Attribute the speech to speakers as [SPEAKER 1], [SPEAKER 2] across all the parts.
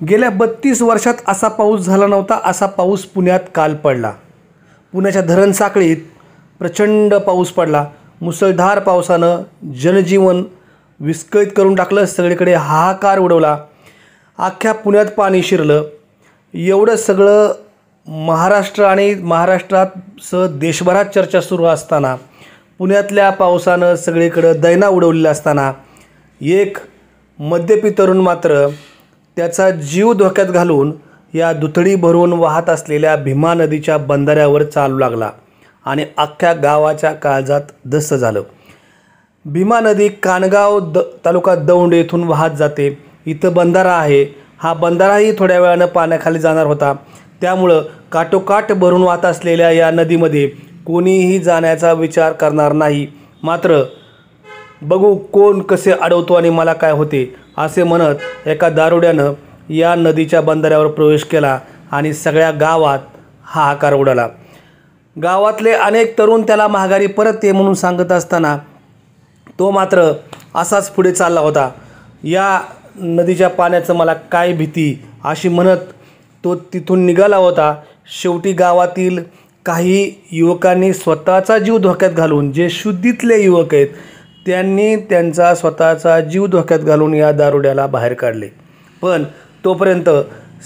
[SPEAKER 1] गेल्या 32 वर्षात असा पाऊस झाला नव्हता, असा पाऊस पुण्यात काल पडला। पुण्याच्या धरण साखळीत प्रचंड पाऊस पडला। मुसळधार पावसानं जनजीवन विस्कळीत करून टाकलं, सगळीकडे हाहाकार उडवला। अख्ख्या पुण्यात पाणी शिरलं। एवढं सगळं महाराष्ट्र आणि महाराष्ट्रासह देशभरात चर्चा सुरू असताना पुण्यातल्या पावसानं सगळीकडे दैना उडवलेला असताना एक मद्यपी तरुण मात्र त्याचा जीव धोक्यात घालून या दुथडी भरून वाहत असलेल्या भीमा नदीच्या बंधाऱ्यावर चालू लागला आणि अख्ख्या गावाच्या काळजात धस्स झालं। भीमा नदी कानगाव तालुका दौंड येथून वाहत जाते। इथं बंधारा आहे। हा बंधाराही थोड्या वेळानं पाण्याखाली जाणार होता। त्यामुळं काठोकाठ भरून वाहत असलेल्या या नदीमध्ये कोणीही जाण्याचा विचार करणार नाही। मात्र बघू कोण कसे अडवतो आणि मला काय होते असे म्हणत एका दारुड्यानं या नदीच्या बंधाऱ्यावर प्रवेश केला आणि सगळ्या गावात हाहाकार उडाला। गावातले अनेक तरुण त्याला माघारी परत ये म्हणून सांगत असताना तो मात्र असाच पुढे चालला होता। या नदीच्या पाण्याचं मला काय भीती अशी म्हणत तो तिथून निघाला होता। शेवटी गावातील काही युवकांनी स्वतःचा जीव धोक्यात घालून, जे शुद्धीतले युवक आहेत त्यांनी त्यांचा स्वतःचा जीव धोक्यात घालून या दारुड्याला बाहेर काढले। पण तोपर्यंत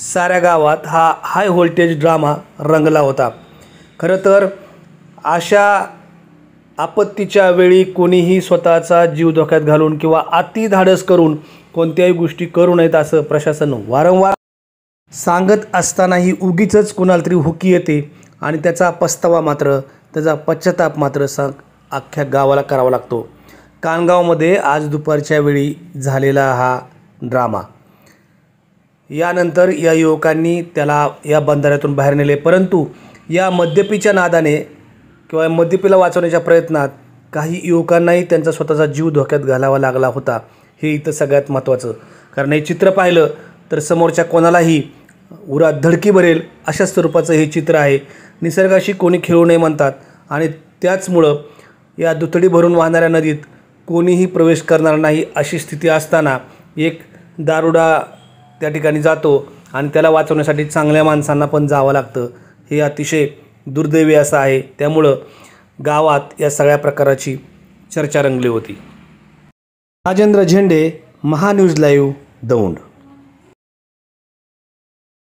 [SPEAKER 1] साऱ्या गावात हा हाय व्होल्टेज ड्रामा रंगला होता। खरं तर अशा आपत्तीच्या वेळी कोणीही स्वतःचा जीव धोक्यात घालून किंवा अति धाडस करून कोणत्याही गोष्टी करू नयेत असं प्रशासन वारंवार सांगत असतानाही उगीचच कोणाला तरी हुकी येते आणि त्याचा पस्तावा मात्र, त्याचा पश्चाताप मात्र अख्ख्या गावाला करावा लागतो। कानगावमध्ये आज दुपारच्या वेळी झालेला हा ड्रामा, यानंतर या युवकांनी त्याला या बंधाऱ्यातून बाहेर नेले। परंतु या मद्यपीच्या नादाने किंवा मद्यपीला वाचवण्याच्या प्रयत्नात काही युवकांनाही त्यांचा स्वतःचा जीव धोक्यात घालावा लागला होता। हे इथं सगळ्यात महत्त्वाचं, कारण हे चित्र पाहिलं तर समोरच्या कोणालाही उरात धडकी भरेल अशा स्वरूपाचं हे चित्र आहे। निसर्गाशी कोणी खेळू नये म्हणतात आणि त्याचमुळं या दुथडी भरून वाहणाऱ्या नदीत कोणीही प्रवेश करणार नाही अशी स्थिती असताना एक दारुडा त्या ठिकाणी जातो आणि त्याला वाचवण्यासाठी चांगल्या माणसांना पण जावं लागतं। हे अतिशय दुर्दैवी असं आहे। त्यामुळं गावात या सगळ्या प्रकाराची चर्चा रंगली होती। राजेंद्र झेंडे, महान्यूज लाईव्ह, दौंड।